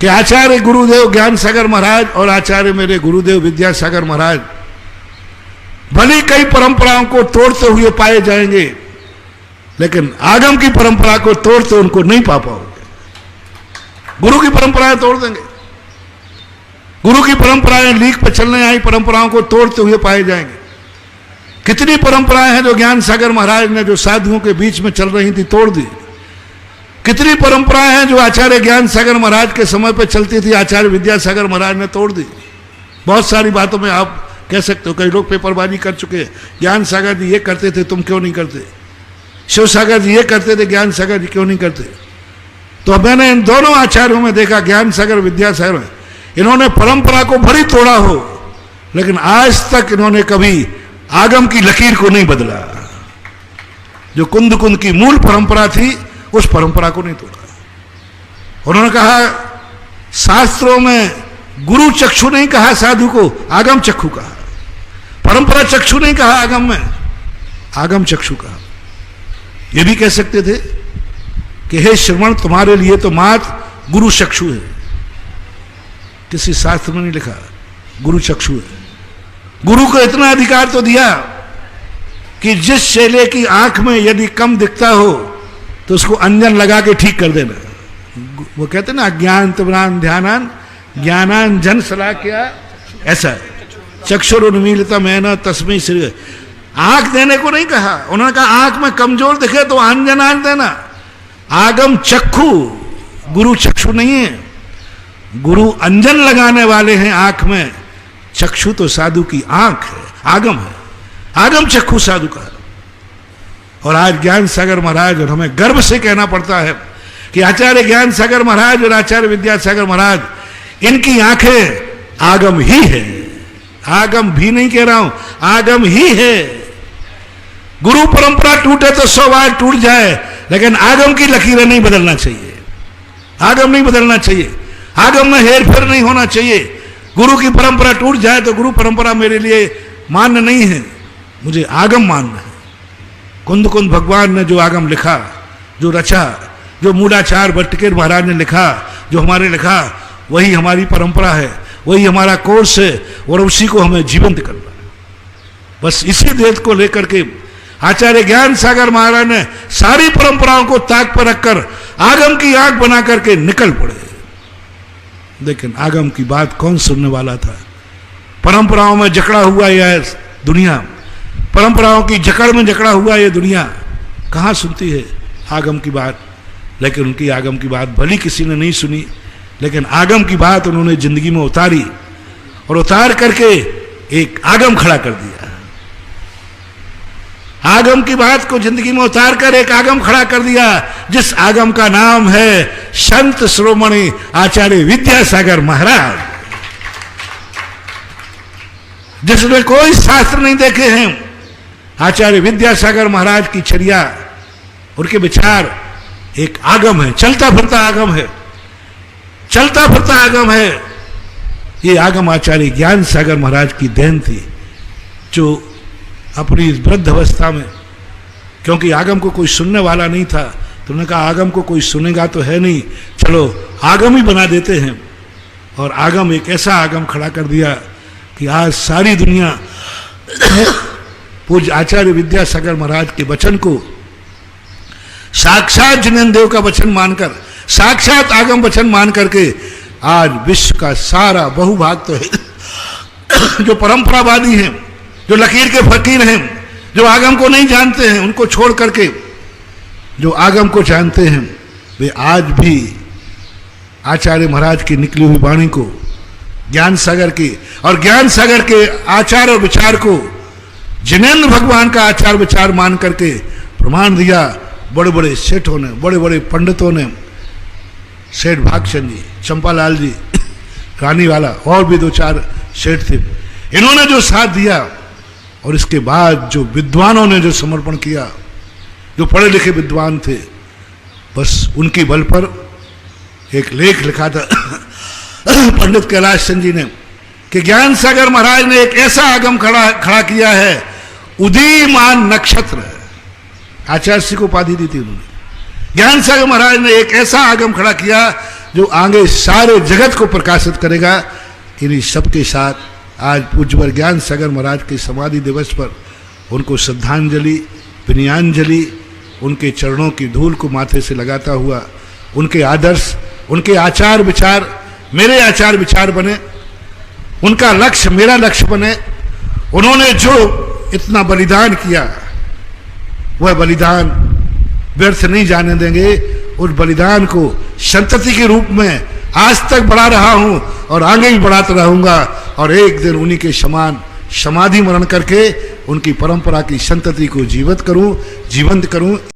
कि आचार्य गुरुदेव ज्ञान सागर महाराज और आचार्य मेरे गुरुदेव विद्यासागर महाराज भली कई परंपराओं को तोड़ते हुए पाए जाएंगे, लेकिन आगम की परंपरा को तोड़ते उनको नहीं पा पाओगे। गुरु की परंपराएं तोड़ देंगे, गुरु की परंपराएं लीक पर चलने आई परंपराओं को तोड़ते हुए पाए जाएंगे। कितनी परंपराएं हैं जो ज्ञान सागर महाराज ने, जो साधुओं के बीच में चल रही थी, तोड़ दी। कितनी परंपराएं हैं जो आचार्य ज्ञान सागर महाराज के समय पर चलती थी, आचार्य विद्यासागर महाराज ने तोड़ दी। बहुत सारी बातों में आप कह सकते हो, कई लोग पेपरबाजी कर चुके हैं, ज्ञान सागर जी ये करते थे तुम क्यों नहीं करते, शिव सागर जी ये करते थे ज्ञान सागर जी क्यों नहीं करते। तो अब मैंने इन दोनों आचार्यों में देखा, ज्ञान सागर विद्यासागर, इन्होंने परंपरा को भरी तोड़ा हो, लेकिन आज तक इन्होंने कभी आगम की लकीर को नहीं बदला। जो कुंद कुंद की मूल परंपरा थी उस परंपरा को नहीं तोड़ा। उन्होंने कहा शास्त्रों में गुरु चक्षु नहीं कहा साधु को, आगम चक्षु कहा। परंपरा चक्षु नहीं कहा आगम में, आगम चक्षु कहा। यह भी कह सकते थे कि हे श्रवण तुम्हारे लिए तो मात्र गुरु चक्षु है, किसी शास्त्र में नहीं लिखा गुरु चक्षु है। गुरु को इतना अधिकार तो दिया कि जिस चेले की आंख में यदि कम दिखता हो तो उसको अंजन लगा के ठीक कर देना। वो कहते ना ज्ञान तमरान ध्यानान ज्ञानान जन सलाह किया, ऐसा चक्षुरुन्मीलिता मैना तस्मै श्री। आंख देने को नहीं कहा, उन्होंने कहा आंख में कमजोर दिखे तो अंजन आन देना। आगम चक्षु, गुरु चक्षु नहीं है। गुरु अंजन लगाने वाले हैं आंख में, चक्षु तो साधु की आंख है, आगम है। आगम चक्षु साधु का। और आज ज्ञान सागर महाराज, और हमें गर्व से कहना पड़ता है कि आचार्य ज्ञान सागर महाराज और आचार्य विद्यासागर महाराज, इनकी आंखें आगम ही है। आगम भी नहीं कह रहा हूं, आगम ही है। गुरु परंपरा टूटे तो 100 बार टूट जाए, लेकिन आगम की लकीरें नहीं बदलना चाहिए। आगम नहीं बदलना चाहिए, आगम में हेर फेर नहीं होना चाहिए। गुरु की परंपरा टूट जाए तो गुरु परंपरा मेरे लिए मान्य नहीं है, मुझे आगम मानना है। कुंद कुंद भगवान ने जो आगम लिखा, जो रचा, जो मूलाचार भट्टकेर महाराज ने लिखा, जो हमारे लिखा, वही हमारी परंपरा है, वही हमारा कोर्स है, और उसी को हमें जीवंत करना है। बस इसी देश को लेकर के आचार्य ज्ञान सागर महाराज ने सारी परंपराओं को ताक पर रखकर आगम की आंख बना करके निकल पड़े। लेकिन आगम की बात कौन सुनने वाला था। परंपराओं में जकड़ा हुआ यह दुनिया, परंपराओं की जकड़ में जकड़ा हुआ यह दुनिया कहाँ सुनती है आगम की बात। लेकिन उनकी आगम की बात भली किसी ने नहीं सुनी, लेकिन आगम की बात उन्होंने जिंदगी में उतारी, और उतार करके एक आगम खड़ा कर दिया। आगम की बात को जिंदगी में उतार कर एक आगम खड़ा कर दिया, जिस आगम का नाम है संत शिरोमणि आचार्य विद्यासागर महाराज, जिसने कोई शास्त्र नहीं देखे हैं। आचार्य विद्यासागर महाराज की चर्या, उनके विचार एक आगम है, चलता फिरता आगम है, चलता फिरता आगम है। ये आगम आचार्य ज्ञान सागर महाराज की देन थी, जो अपनी इस वृद्ध अवस्था में, क्योंकि आगम को कोई सुनने वाला नहीं था, तो उन्होंने कहा आगम को कोई सुनेगा तो है नहीं, चलो आगम ही बना देते हैं। और आगम एक ऐसा आगम खड़ा कर दिया कि आज सारी दुनिया पूज्य आचार्य विद्यासागर महाराज के वचन को साक्षात जिनेन्द्र देव का वचन मानकर, साक्षात आगम वचन मान करके आज विश्व का सारा बहुभाग तो है जो परंपरावादी हैं, जो लकीर के फकीर हैं, जो आगम को नहीं जानते हैं, उनको छोड़ करके जो आगम को जानते हैं, वे आज भी आचार्य महाराज की निकली हुई वाणी को, ज्ञान सागर की और ज्ञान सागर के आचार और विचार को जिनेन्द्र भगवान का आचार विचार मान करके प्रमाण दिया। बड़े बड़े सेठों ने, बड़े बड़े पंडितों ने, सेठ भागचंद जी, चंपालाल जी, रानीवाला, और भी 2-4 सेठ थे, इन्होंने जो साथ दिया, और इसके बाद जो विद्वानों ने जो समर्पण किया, जो पढ़े लिखे विद्वान थे, बस उनकी बल पर एक लेख लिखा था पंडित कैलाश चंद जी ने कि ज्ञान सागर महाराज ने एक ऐसा आगम खड़ा किया है, उदीयमान नक्षत्र, आचार्य को उपाधि दी थी उन्होंने। ज्ञान सागर महाराज ने एक ऐसा आगम खड़ा किया जो आगे सारे जगत को प्रकाशित करेगा। इन्हीं सबके साथ आज पूज्यवर ज्ञान सागर महाराज के समाधि दिवस पर उनको श्रद्धांजलि, विनयांजलि, उनके चरणों की धूल को माथे से लगाता हुआ, उनके आदर्श, उनके आचार विचार मेरे आचार विचार बने, उनका लक्ष्य मेरा लक्ष्य बने। उन्होंने जो इतना बलिदान किया वह बलिदान व्यर्थ नहीं जाने देंगे। उस बलिदान को संतति के रूप में आज तक बढ़ा रहा हूं और आगे भी बढ़ाता रहूंगा और एक दिन उन्हीं के समान समाधि मरण करके उनकी परंपरा की संतति को जीवित करूं, जीवंत करूं।